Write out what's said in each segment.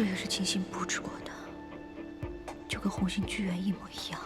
也是精心布置过的，就跟红星剧院一模一样。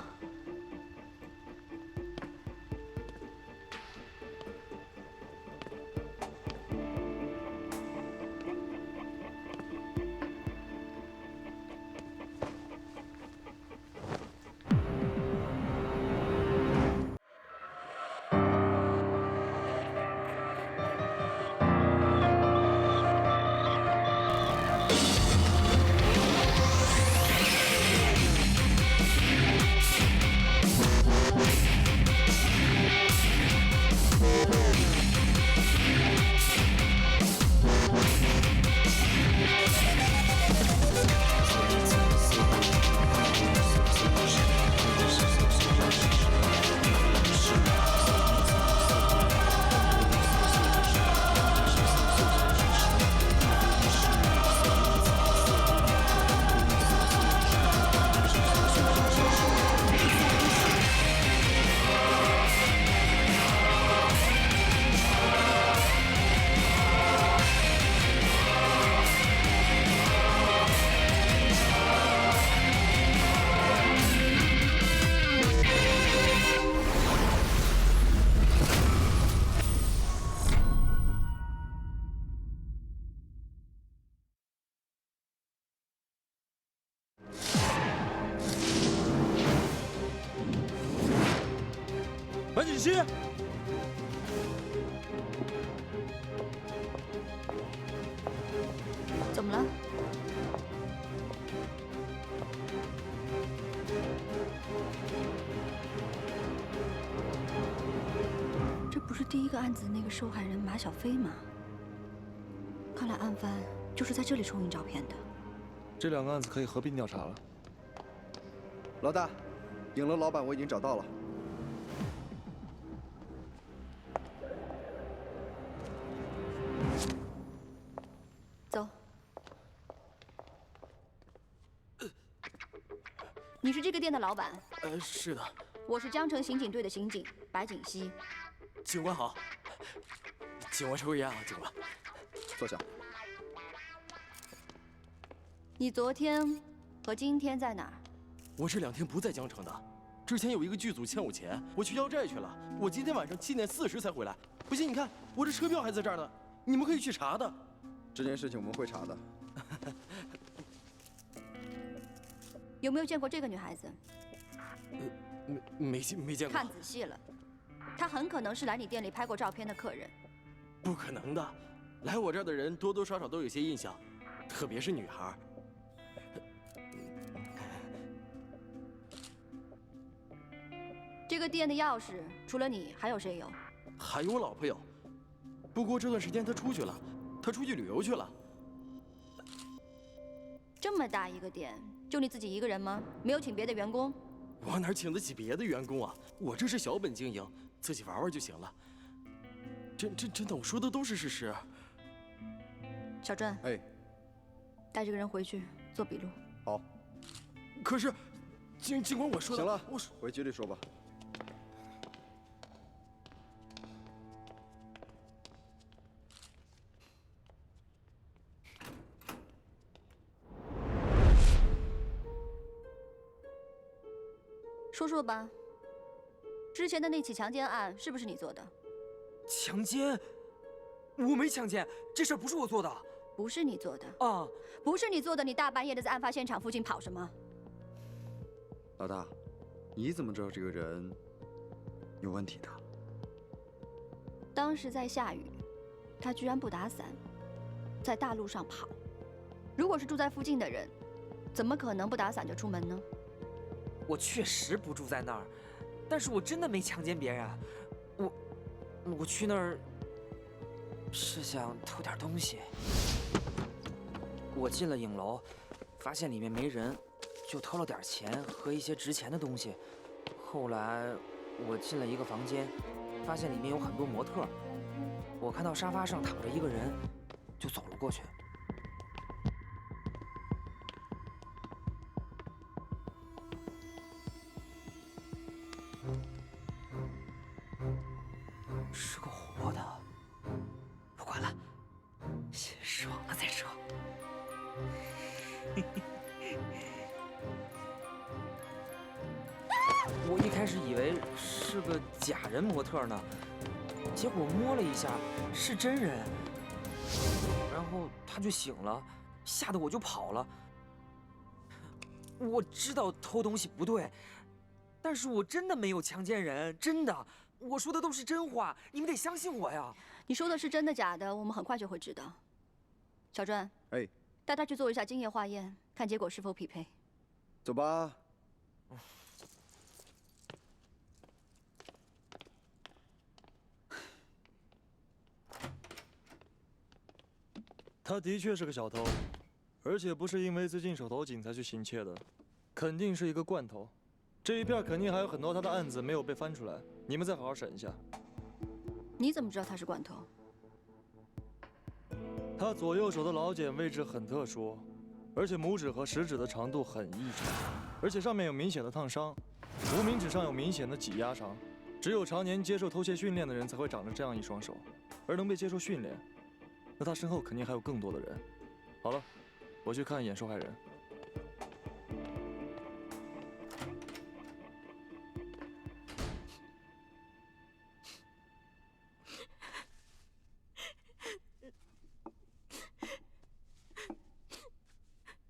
白锦熙，怎么了？这不是第一个案子那个受害人马小飞吗？看来案犯就是在这里冲印照片的。这两个案子可以合并调查了。老大，影楼老板我已经找到了。 走。你是这个店的老板？是的。我是江城刑警队的刑警白锦熙。警官好。请我抽烟啊，警官。坐下。你昨天和今天在哪儿？我这2天不在江城的。之前有一个剧组欠我钱，我去要债去了。我今天晚上7点40才回来。不信你看，我这车票还在这儿呢，你们可以去查的。 这件事情我们会查的。有没有见过这个女孩子？没见过。看仔细了，她很可能是来你店里拍过照片的客人。不可能的，来我这儿的人多多少少都有些印象，特别是女孩。这个店的钥匙除了你还有谁有？还有我老婆有，不过这段时间她出去了。 他出去旅游去了。这么大一个店，就你自己一个人吗？没有请别的员工？我哪请得起别的员工啊？我这是小本经营，自己玩玩就行了。真的，我说的都是事实。小郑，哎，带这个人回去做笔录。好。可是，尽管我说的，行了，我说回局里说吧。 说说吧，之前的那起强奸案是不是你做的？强奸？我没强奸，这事儿不是我做的。不是你做的啊？不是你做的，你大半夜的在案发现场附近跑什么？老大，你怎么知道这个人有问题的？当时在下雨，他居然不打伞，在大路上跑。如果是住在附近的人，怎么可能不打伞就出门呢？ 我确实不住在那儿，但是我真的没强奸别人。我去那儿是想偷点东西。我进了影楼，发现里面没人，就偷了点钱和一些值钱的东西。后来我进了一个房间，发现里面有很多模特。我看到沙发上躺着一个人，就走了过去。 是个活的，不管了，先爽了再说。开始以为是个假人模特呢，结果摸了一下是真人，然后他就醒了，吓得我就跑了。我知道偷东西不对，但是我真的没有强奸人，真的，我说的都是真话，你们得相信我呀。你说的是真的假的，我们很快就会知道。小专，哎，带他去做一下精液化验，看结果是否匹配。走吧。他的确是个小偷，而且不是因为最近手头紧才去行窃的，肯定是一个惯偷。这一片肯定还有很多他的案子没有被翻出来，你们再好好审一下。你怎么知道他是惯偷？他左右手的老茧位置很特殊，而且拇指和食指的长度很异常，而且上面有明显的烫伤，无名指上有明显的挤压伤。只有常年接受偷窃训练的人才会长着这样一双手，而能被接受训练，那他身后肯定还有更多的人。好了，我去看一眼受害人。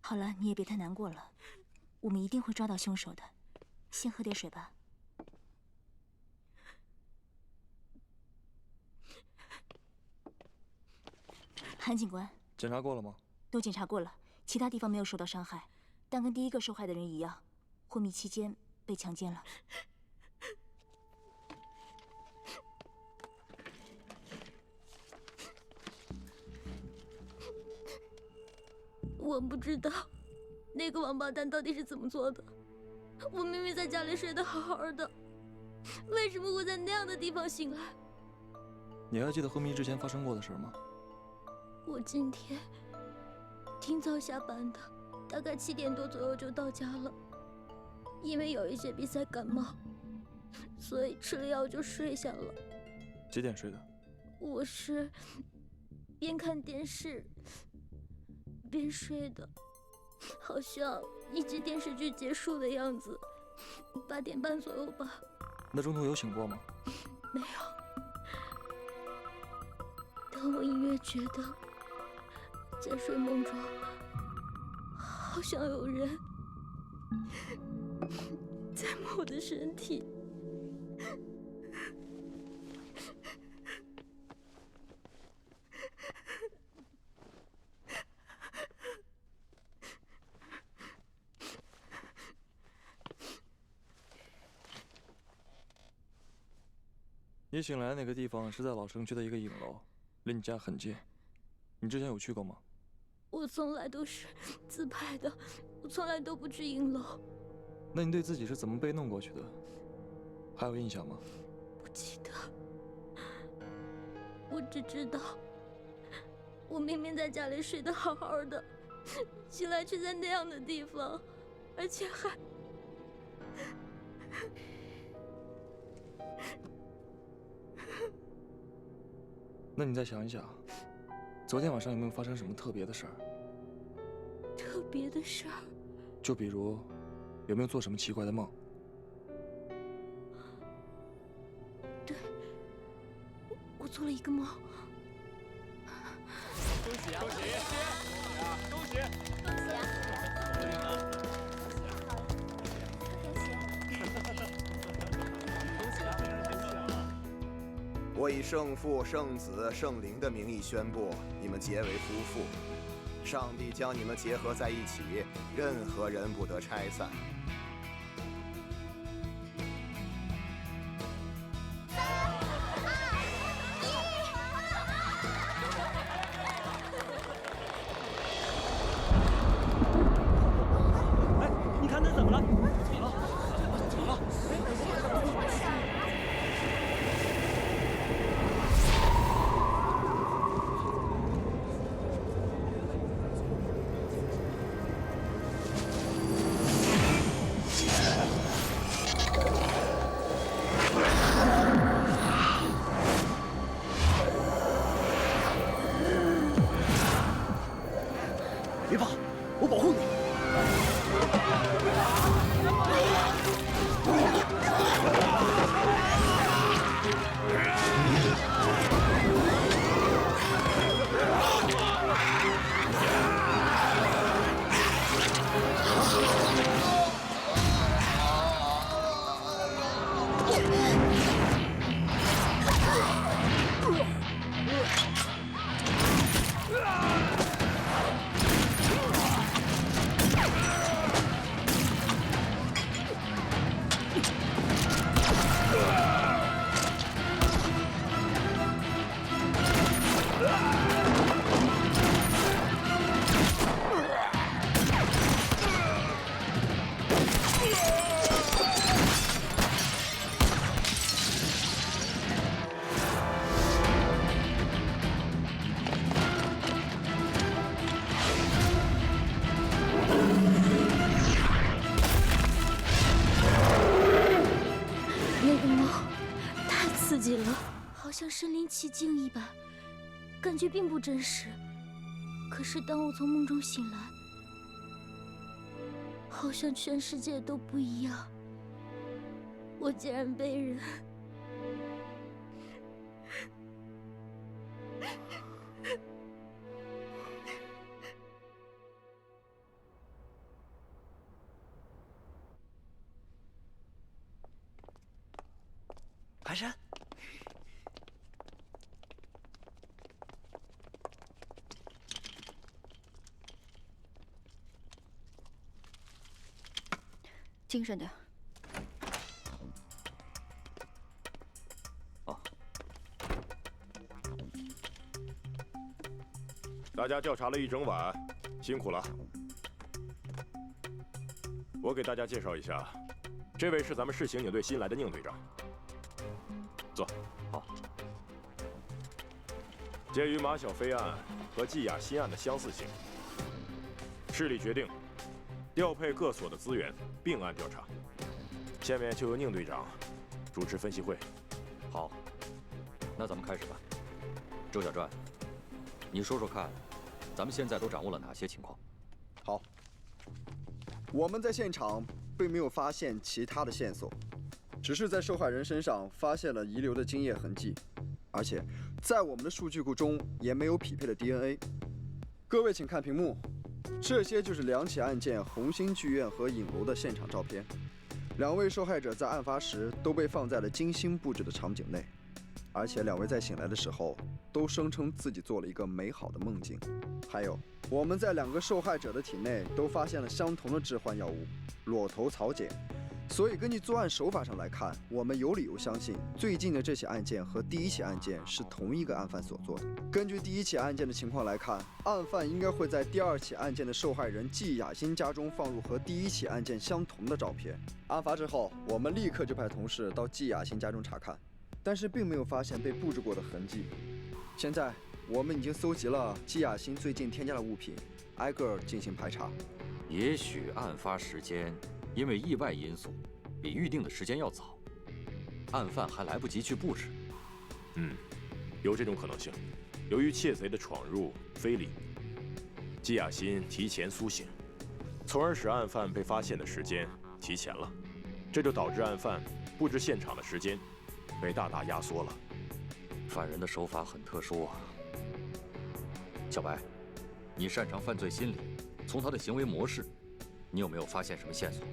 好了，你也别太难过了，我们一定会抓到凶手的。先喝点水吧。韩警官，检查过了吗？都检查过了，其他地方没有受到伤害，但跟第一个受害的人一样，昏迷期间被强奸了。我不知道那个王八蛋到底是怎么做的。我明明在家里睡得好好的，为什么会在那样的地方醒来？你还记得昏迷之前发生过的事吗？我今天挺早下班的，大概7点多左右就到家了。因为有一些比赛感冒，所以吃了药就睡下了。几点睡的？我是边看电视边睡的，好像一集电视剧结束的样子，8点半左右吧。那中途有醒过吗？没有。当我隐约觉得在睡梦中，好像有人在摸我的身体。你醒来那个地方是在老城区的一个影楼，离你家很近。你之前有去过吗？我从来都是自拍的，我从来都不去影楼。那你对自己是怎么被弄过去的，还有印象吗？不记得，我只知道，我明明在家里睡得好好的，醒来却在那样的地方，而且还……那你再想一想，昨天晚上有没有发生什么特别的事儿？特别的事儿？就比如，有没有做什么奇怪的梦？对，我做了一个梦。恭喜啊！恭喜！恭喜！恭喜啊！我以圣父、圣子、圣灵的名义宣布，你们结为夫妇。上帝将你们结合在一起，任何人不得拆散。你看那怎么了？怎么了？激了，好像身临其境一般，感觉并不真实。可是当我从梦中醒来，好像全世界都不一样。我竟然被人……寒山，精神点。大家调查了一整晚，辛苦了。我给大家介绍一下，这位是咱们市刑警队新来的宁队长。坐。好。鉴于马小飞案和季雅欣案的相似性，市里决定调配各所的资源，并案调查。下面就由宁队长主持分析会。好，那咱们开始吧。周小传，你说说看，咱们现在都掌握了哪些情况？好，我们在现场并没有发现其他的线索，只是在受害人身上发现了遗留的精液痕迹，而且在我们的数据库中也没有匹配的 DNA。各位请看屏幕，这些就是2起案件红星剧院和影楼的现场照片。2位受害者在案发时都被放在了精心布置的场景内，而且2位在醒来的时候都声称自己做了一个美好的梦境。还有，我们在2个受害者的体内都发现了相同的致幻药物裸头草碱，所以根据作案手法上来看，我们有理由相信最近的这起案件和第1起案件是同一个案犯所做的。根据第1起案件的情况来看，案犯应该会在第2起案件的受害人季雅欣家中放入和第1起案件相同的照片。案发之后，我们立刻就派同事到季雅欣家中查看，但是并没有发现被布置过的痕迹。现在我们已经搜集了季雅欣最近添加的物品，挨个进行排查。也许案发时间因为意外因素，比预定的时间要早，案犯还来不及去布置。有这种可能性。由于窃贼的闯入非礼，季雅欣提前苏醒，从而使案犯被发现的时间提前了，这就导致案犯布置现场的时间被大大压缩了。犯人的手法很特殊啊。小白，你擅长犯罪心理，从他的行为模式，你有没有发现什么线索？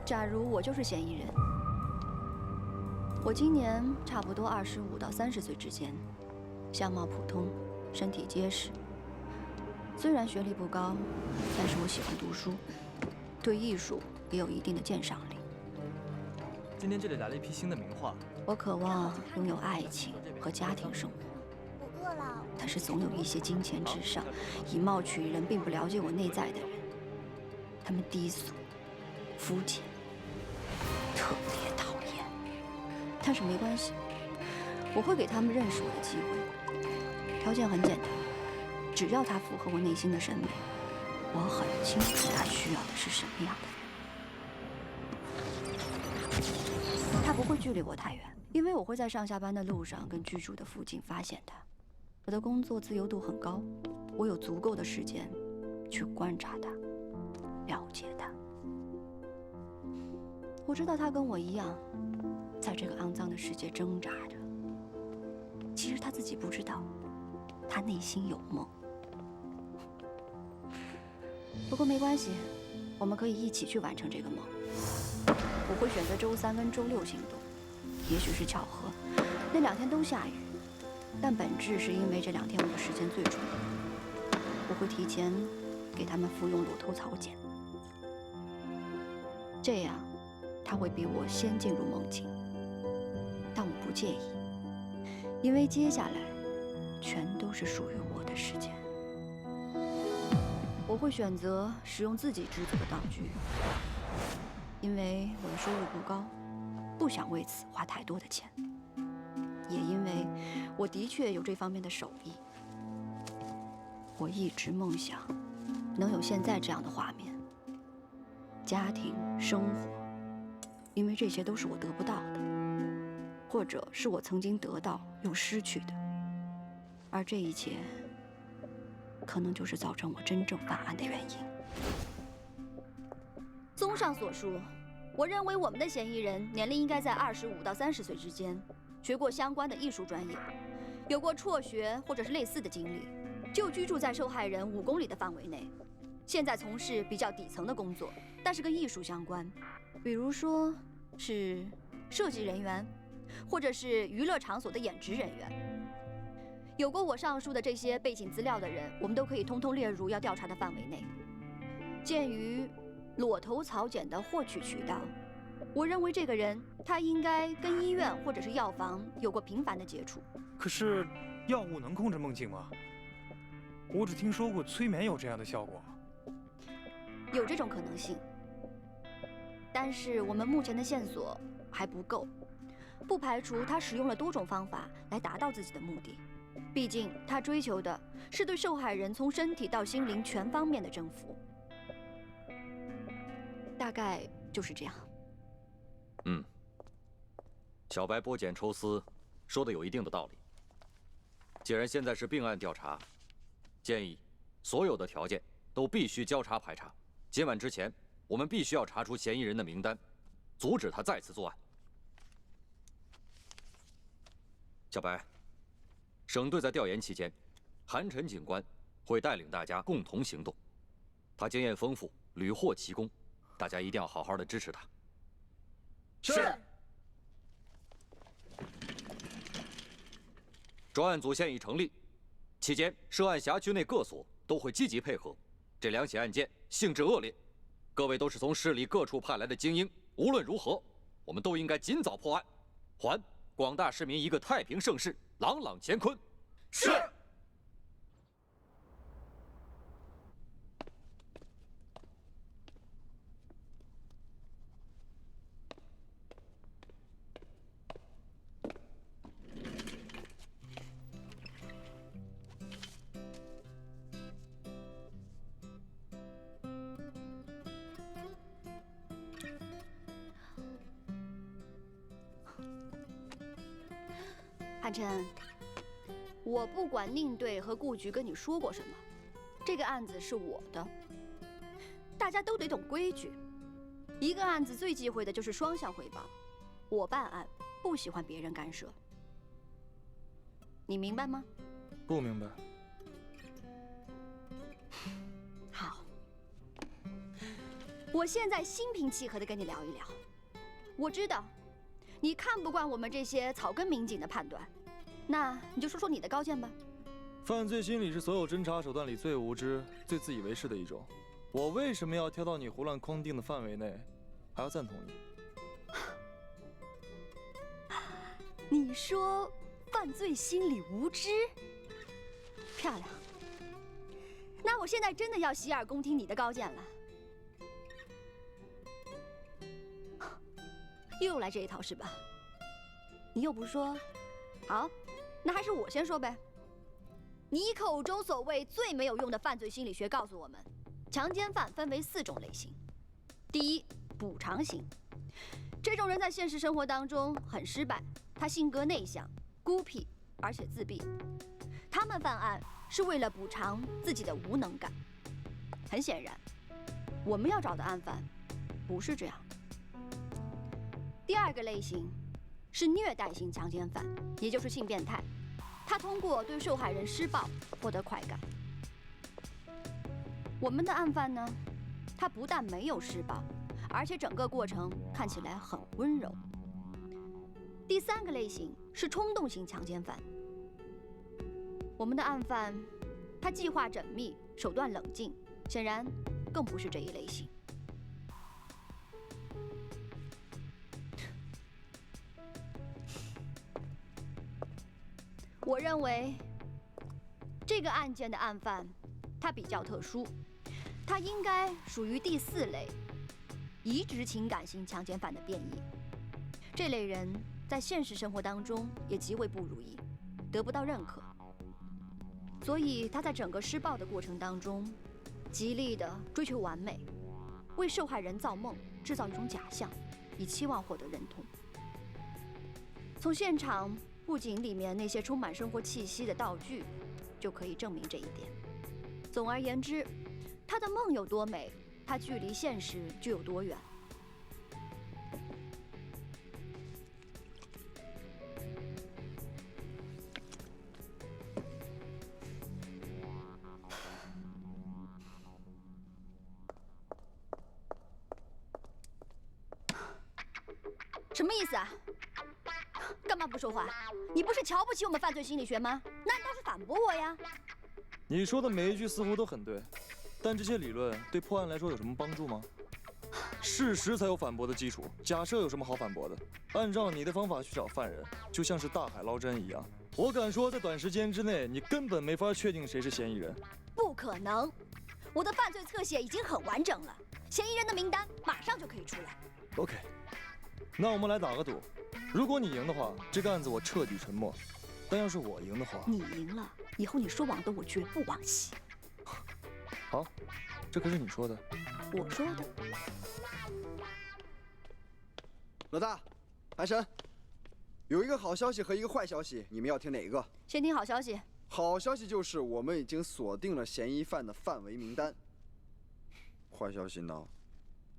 假如我就是嫌疑人，我今年差不多25到30岁之间，相貌普通，身体结实。虽然学历不高，但是我喜欢读书，对艺术也有一定的鉴赏力。今天这里来了一批新的名画。我渴望拥有爱情和家庭生活，我饿了。但是总有一些金钱至上、以貌取人，并不了解我内在的人。他们低俗、肤浅。特别讨厌，但是没关系，我会给他们认识我的机会。条件很简单，只要他符合我内心的审美，我很清楚他需要的是什么样的人。他不会距离我太远，因为我会在上下班的路上跟居住的附近发现他。我的工作自由度很高，我有足够的时间去观察他，了解他。我知道他跟我一样，在这个肮脏的世界挣扎着。其实他自己不知道，他内心有梦。不过没关系，我们可以一起去完成这个梦。我会选择周3跟周6行动，也许是巧合，那2天都下雨，但本质是因为这2天我的时间最充裕。我会提前给他们服用裸头草碱，这样。他会比我先进入梦境，但我不介意，因为接下来全都是属于我的时间。我我会选择使用自己制作的道具，因为我的收入不高，不想为此花太多的钱。也因为我的确有这方面的手艺，我一直梦想能有现在这样的画面，家庭生活，因为这些都是我得不到的，或者是我曾经得到又失去的，而这一切可能就是造成我真正犯案的原因。综上所述，我认为我们的嫌疑人年龄应该在25到30岁之间，学过相关的艺术专业，有过辍学或者是类似的经历，就居住在受害人5公里的范围内，现在从事比较底层的工作，但是跟艺术相关，比如说是设计人员，或者是娱乐场所的演职人员。有过我上述的这些背景资料的人，我们都可以通通列入要调查的范围内。鉴于裸头草碱的获取渠道，我认为这个人他应该跟医院或者是药房有过频繁的接触。可是，药物能控制梦境吗？我只听说过催眠有这样的效果。有这种可能性，但是我们目前的线索还不够，不排除他使用了多种方法来达到自己的目的。毕竟他追求的是对受害人从身体到心灵全方面的征服。大概就是这样。小白剥茧抽丝，说的有一定的道理。既然现在是并案调查，建议所有的条件都必须交叉排查。今晚之前，我们必须要查出嫌疑人的名单，阻止他再次作案。小白，省队在调研期间，韩晨警官会带领大家共同行动。他经验丰富，屡获奇功，大家一定要好好的支持他。是。专案组现已成立，期间涉案辖区内各所都会积极配合。这2起案件性质恶劣，各位都是从市里各处派来的精英，无论如何，我们都应该尽早破案，还广大市民一个太平盛世，朗朗乾坤。是。汉琛，我不管宁队和顾局跟你说过什么，这个案子是我的，大家都得懂规矩。一个案子最忌讳的就是双向汇报，我办案不喜欢别人干涉，你明白吗？不明白。好，我现在心平气和地跟你聊一聊。我知道你看不惯我们这些草根民警的判断，那你就说说你的高见吧。犯罪心理是所有侦查手段里最无知、最自以为是的一种。我为什么要跳到你胡乱框定的范围内，还要赞同你？你说犯罪心理无知，漂亮。那我现在真的要洗耳恭听你的高见了。又来这一套是吧？你又不说，好，那还是我先说呗。你口中所谓最没有用的犯罪心理学告诉我们，强奸犯分为4种类型。第一，补偿型，这种人在现实生活当中很失败，他性格内向、孤僻，而且自闭。他们犯案是为了补偿自己的无能感。很显然，我们要找的案犯不是这样。第2个类型是虐待型强奸犯，也就是性变态。他通过对受害人施暴获得快感。我们的案犯呢，他不但没有施暴，而且整个过程看起来很温柔。第3个类型是冲动型强奸犯。我们的案犯，他计划缜密，手段冷静，显然更不是这一类型。我认为这个案件的案犯，他比较特殊，他应该属于第4类，移植情感型强奸犯的变异。这类人在现实生活当中也极为不如意，得不到认可，所以他在整个施暴的过程当中，极力的追求完美，为受害人造梦，制造一种假象，以期望获得认同。从现场布景里面那些充满生活气息的道具，就可以证明这一点。总而言之，他的梦有多美，他距离现实就有多远。什么意思啊？干嘛不说话？你不是瞧不起我们犯罪心理学吗？那你倒是反驳我呀！你说的每一句似乎都很对，但这些理论对破案来说有什么帮助吗？事实才有反驳的基础，假设有什么好反驳的？按照你的方法去找犯人，就像是大海捞针一样。我敢说，在短时间之内，你根本没法确定谁是嫌疑人。不可能，我的犯罪侧写已经很完整了，嫌疑人的名单马上就可以出来。OK， 那我们来打个赌，如果你赢的话，这个案子我彻底沉默；但要是我赢的话，你赢了，以后你说往东，我绝不往西。好，这可是你说的。我说的。老大，韩神，有一个好消息和一个坏消息，你们要听哪一个？先听好消息。好消息就是我们已经锁定了嫌疑犯的范围名单。坏消息呢，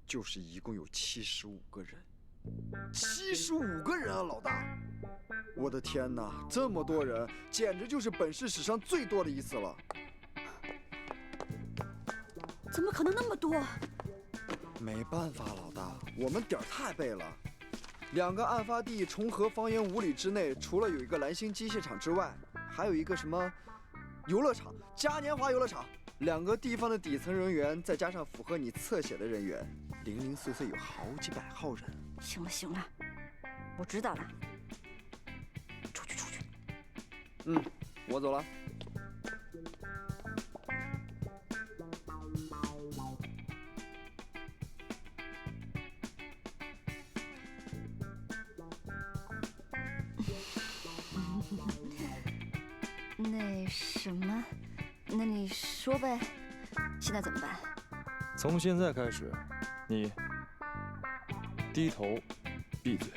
就是一共有75个人。75个人啊，老大！我的天哪，这么多人，简直就是本市史上最多的一次了。怎么可能那么多？没办法，老大，我们点儿太背了。2个案发地重合方圆5里之内，除了有一个蓝星机械厂之外，还有一个什么游乐场——嘉年华游乐场。2个地方的底层人员，再加上符合你侧写的人员，零零碎碎有好几百号人。行了行了，我知道了。出去。我走了。那什么，那你说呗，现在怎么办？从现在开始，你低头，闭嘴。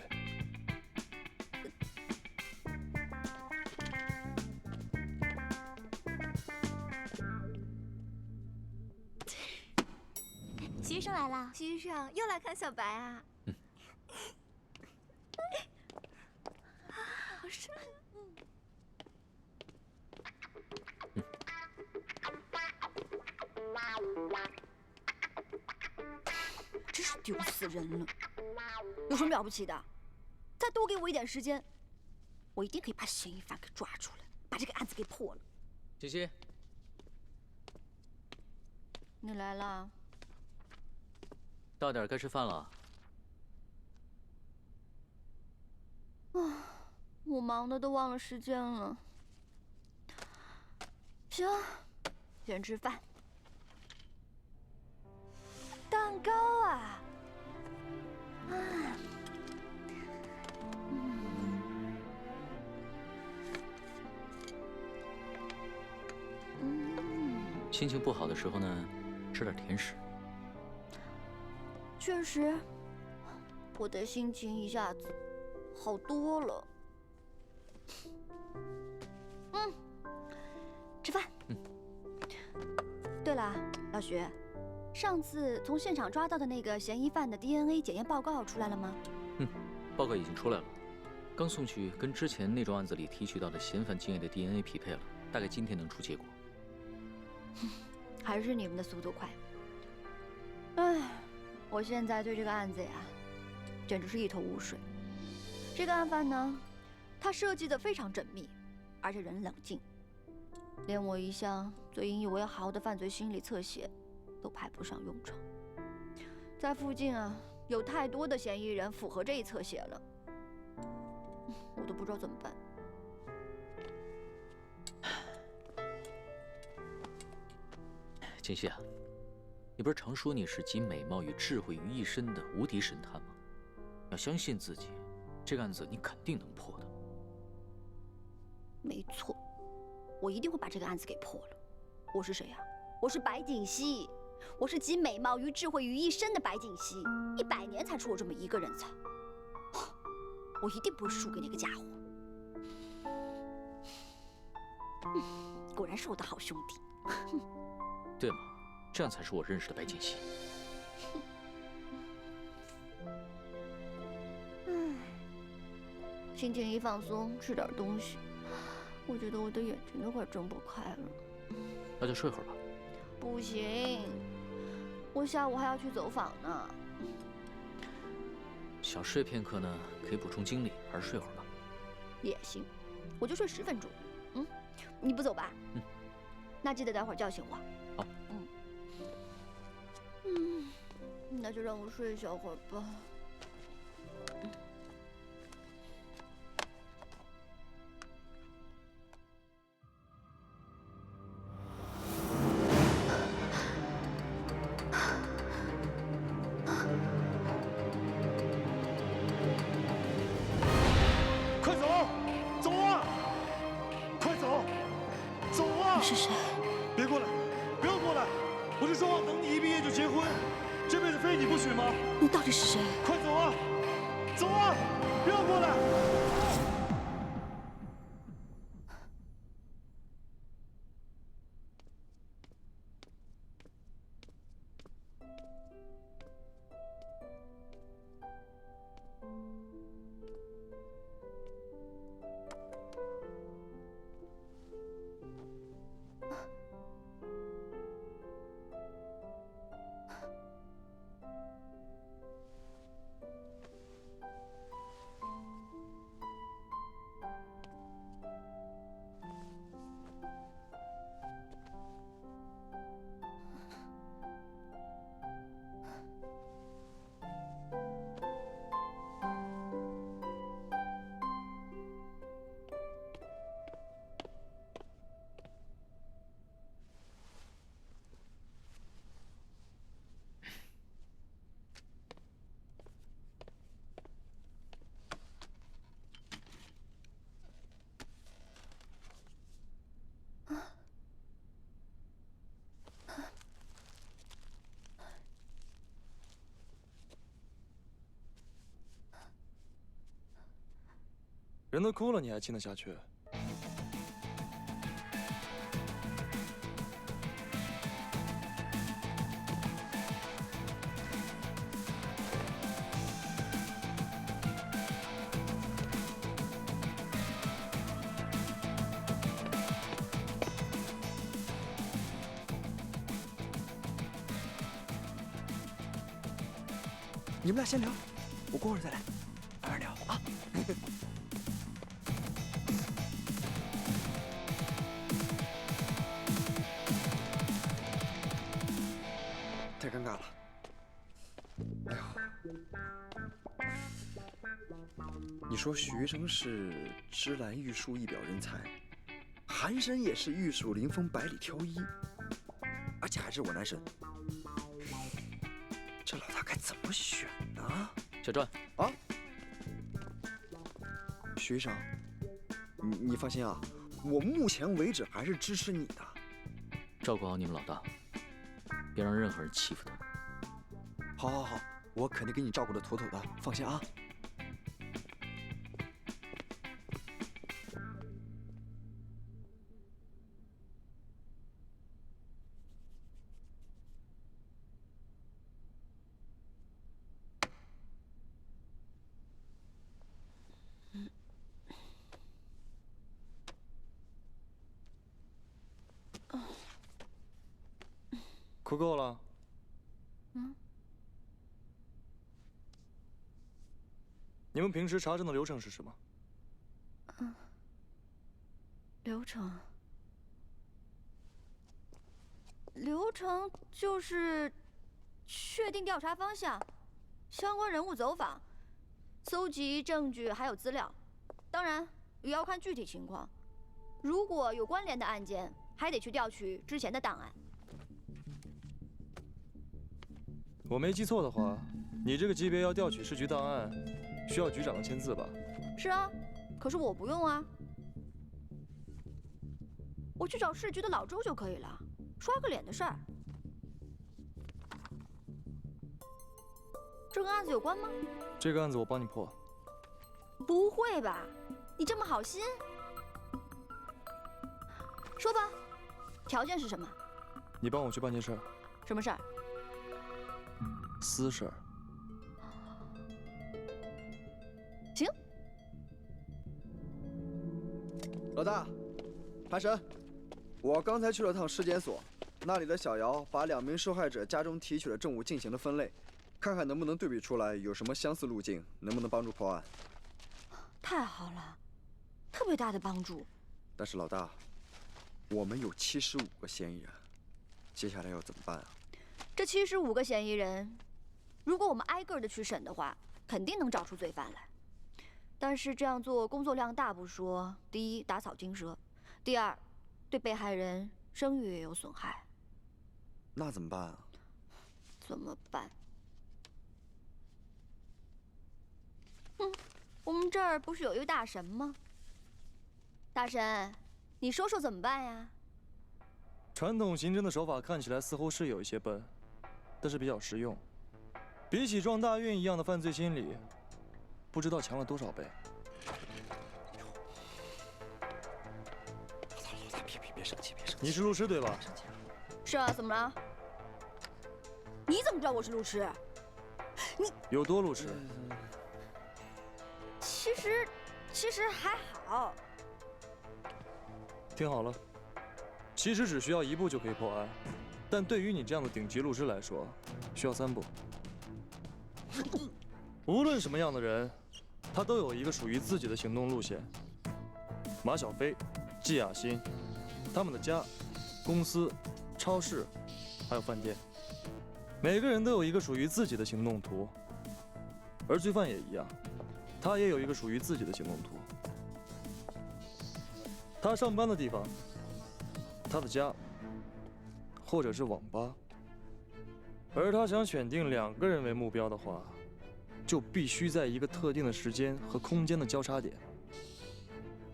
徐医生来了。徐医生又来看小白啊？好帅！真是丢死人了！有什么了不起的？再多给我一点时间，我一定可以把嫌疑犯给抓出来，把这个案子给破了。欣欣，你来了。到点该吃饭了。我忙的都忘了时间了。行，先吃饭。蛋糕啊！心情不好的时候呢，吃点甜食。确实，我的心情一下子好多了。吃饭。对了，老徐，上次从现场抓到的那个嫌疑犯的 DNA 检验报告出来了吗？报告已经出来了，刚送去，跟之前那桩案子里提取到的嫌犯精液的 DNA 匹配了，大概今天能出结果。还是你们的速度快。唉，我现在对这个案子呀，简直是一头雾水。这个案犯呢，他设计的非常缜密，而且人冷静，连我一向最引以为豪的犯罪心理侧写都派不上用场。在附近啊，有太多的嫌疑人符合这一侧写了，我都不知道怎么办。金熙啊，你不是常说你是集美貌与智慧于一身的无敌神探吗？要相信自己，这个案子你肯定能破的。没错，我一定会把这个案子给破了。我是谁呀？我是白锦溪，我是集美貌与智慧于一身的白锦溪，100年才出我这么一个人才。我一定不会输给那个家伙。果然是我的好兄弟。对嘛，这样才是我认识的白锦溪。心情一放松，吃点东西，我觉得我的眼睛都快睁不开了。那就睡会儿吧。不行，我下午还要去走访呢。想睡片刻呢，可以补充精力，还是睡会儿吧。也行，我就睡10分钟。你不走吧？那记得待会儿叫醒我。好。那就让我睡一小会儿吧。快走，走啊！快走，走啊！你是谁？别过来，不要过来！我是说等你一毕业就结婚，这辈子非你不娶吗？你到底是谁？快走啊！走啊！不要过来！人都哭了，你还亲得下去？你们俩先聊，我过会儿再来，慢慢聊啊。太尴尬了。哎呀，你说徐峥是芝兰玉树一表人才，韩生也是玉树临风百里挑一，而且还是我男神，这老大该怎么选呢？小传啊，徐医生，你放心啊，我目前为止还是支持你的。照顾好你们老大，别让任何人欺负他。好，好，好，我肯定给你照顾得妥妥的，放心啊。哭够了？你们平时查证的流程是什么？流程就是确定调查方向，相关人物走访，搜集证据还有资料，当然也要看具体情况。如果有关联的案件，还得去调取之前的档案。我没记错的话，你这个级别要调取市局档案，需要局长的签字吧？是啊，可是我不用啊，我去找市局的老周就可以了，刷个脸的事儿。这跟案子有关吗？这个案子我帮你破。不会吧？你这么好心？说吧，条件是什么？你帮我去办件事儿。什么事儿？私事儿。行。老大，潘神，我刚才去了趟尸检所，那里的小姚把2名受害者家中提取的证物进行了分类，看看能不能对比出来有什么相似路径，能不能帮助破案。太好了，特别大的帮助。但是老大，我们有75个嫌疑人，接下来要怎么办啊？这75个嫌疑人，如果我们挨个的去审的话，肯定能找出罪犯来。但是这样做工作量大不说，第一打草惊蛇，第二对被害人声誉也有损害。那怎么办啊？怎么办？我们这儿不是有一位大神吗？大神，你说说怎么办呀？传统刑侦的手法看起来似乎是有一些笨，但是比较实用。比起撞大运一样的犯罪心理，不知道强了多少倍。老大，别生气，别生气。你是律师对吧？是啊，怎么了？你怎么知道我是路痴？你有多路痴？其实还好。听好了，其实只需要1步就可以破案，但对于你这样的顶级律师来说，需要3步。无论什么样的人，他都有一个属于自己的行动路线。马小飞、季亚新，他们的家、公司、超市，还有饭店，每个人都有一个属于自己的行动图。而罪犯也一样，他也有一个属于自己的行动图。他上班的地方，他的家，或者是网吧。而他想选定2个人为目标的话，就必须在一个特定的时间和空间的交叉点。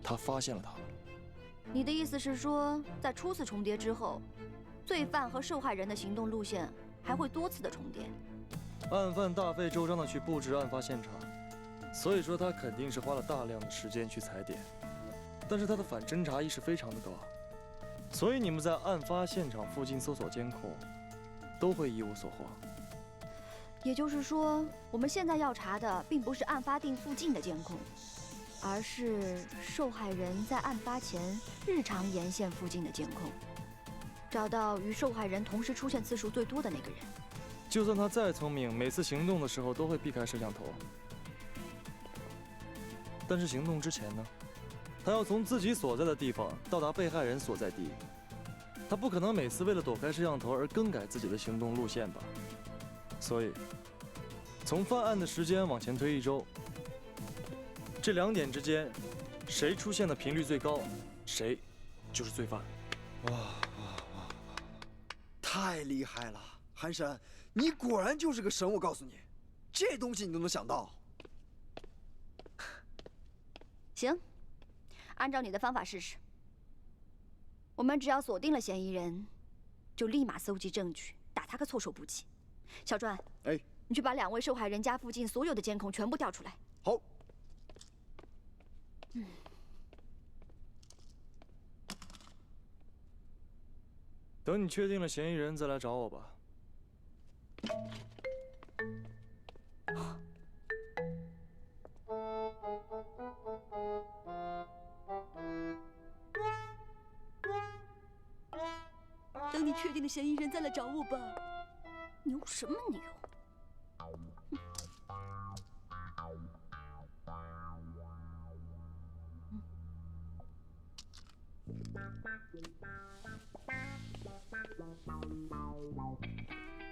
他发现了他。你的意思是说，在初次重叠之后，罪犯和受害人的行动路线还会多次的重叠？案犯大费周章的去布置案发现场，所以说他肯定是花了大量的时间去踩点。但是他的反侦查意识非常的高，所以你们在案发现场附近搜索监控，都会一无所获。也就是说，我们现在要查的并不是案发地附近的监控，而是受害人在案发前日常沿线附近的监控，找到与受害人同时出现次数最多的那个人。就算他再聪明，每次行动的时候都会避开摄像头，但是行动之前呢？他要从自己所在的地方到达被害人所在地，他不可能每次为了躲开摄像头而更改自己的行动路线吧？所以，从犯案的时间往前推1周，这2点之间，谁出现的频率最高，谁就是罪犯。哇！太厉害了，韩神，你果然就是个神！我告诉你，这东西你都能想到。行。按照你的方法试试。我们只要锁定了嫌疑人，就立马搜集证据，打他个措手不及。小专，哎，你去把2位受害人家附近所有的监控全部调出来。好。等你确定了嫌疑人再来找我吧。等你确定了嫌疑人再来找我吧。牛什么牛？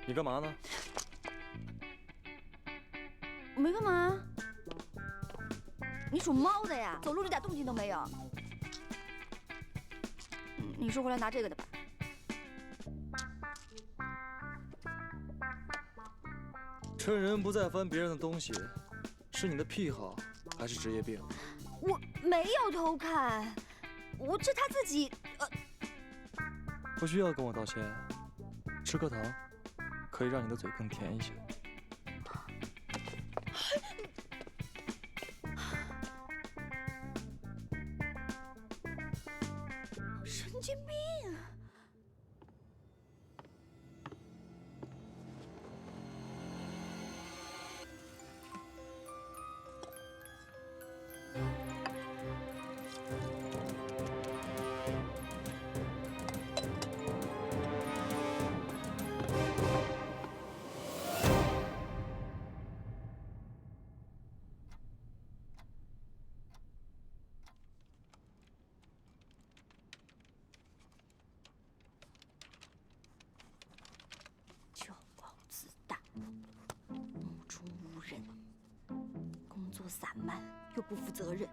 你干嘛呢？我没干嘛。你属猫的呀，走路一点动静都没有。你是回来拿这个的吧？趁人不在翻别人的东西，是你的癖好还是职业病？我没有偷看，这他自己不需要跟我道歉，吃颗糖，可以让你的嘴更甜一些。神经病！骄傲自大，目中无人，工作散漫又不负责任，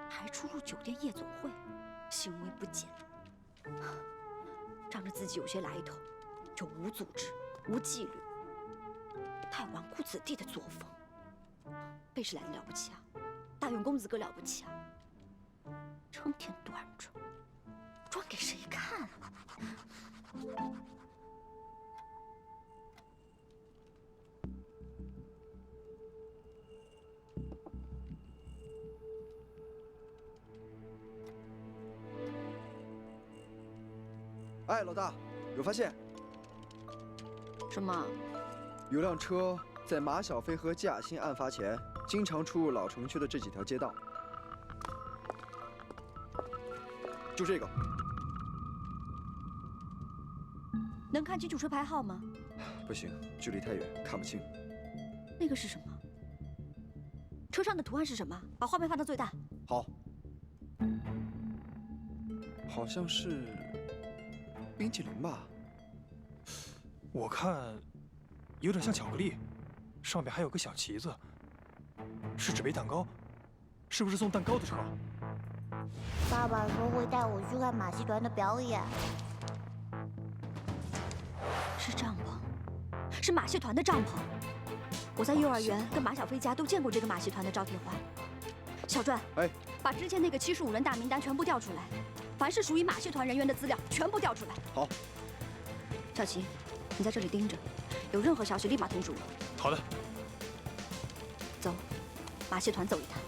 还出入酒店夜总会，行为不检，仗着自己有些来头，就无组织、无纪律，太纨绔子弟的作风。贝氏来的了不起啊，大永公子哥了不起啊，成天端着，装给谁看啊？哎，老大，有发现？什么？有辆车在马小飞和季亚欣案发前，经常出入老城区的这几条街道。就这个。能看清楚车牌号吗？不行，距离太远，看不清。那个是什么？车上的图案是什么？把画面放到最大。好。好像是冰淇淋吧？我看有点像巧克力，上面还有个小旗子，是纸杯蛋糕，是不是送蛋糕的车？爸爸说会带我去看马戏团的表演。是帐篷，是马戏团的帐篷。我在幼儿园跟马小飞家都见过这个马戏团的招贴画。小传，哎，把之前那个75人大名单全部调出来，凡是属于马戏团人员的资料全部调出来。好。小琪，你在这里盯着，有任何消息立马通知我。好的。走，马戏团走一趟。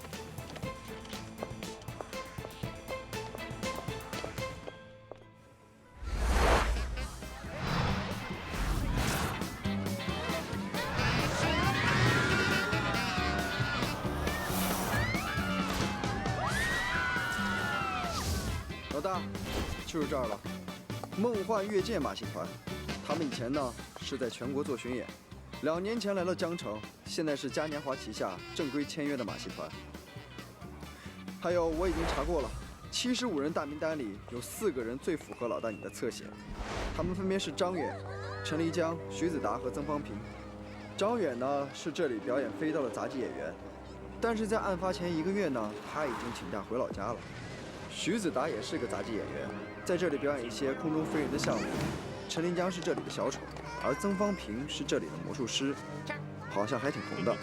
老大，就是这儿了，梦幻月见马戏团。他们以前呢是在全国做巡演，2年前来了江城，现在是嘉年华旗下正规签约的马戏团。还有我已经查过了，75人大名单里有4个人最符合老大你的侧写，他们分别是张远、陈黎江、徐子达和曾方平。张远呢是这里表演飞刀的杂技演员，但是在案发前1个月呢，他已经请假回老家了。徐子达也是个杂技演员，在这里表演一些空中飞人的项目。陈林江是这里的小丑，而曾方平是这里的魔术师，好像还挺红的。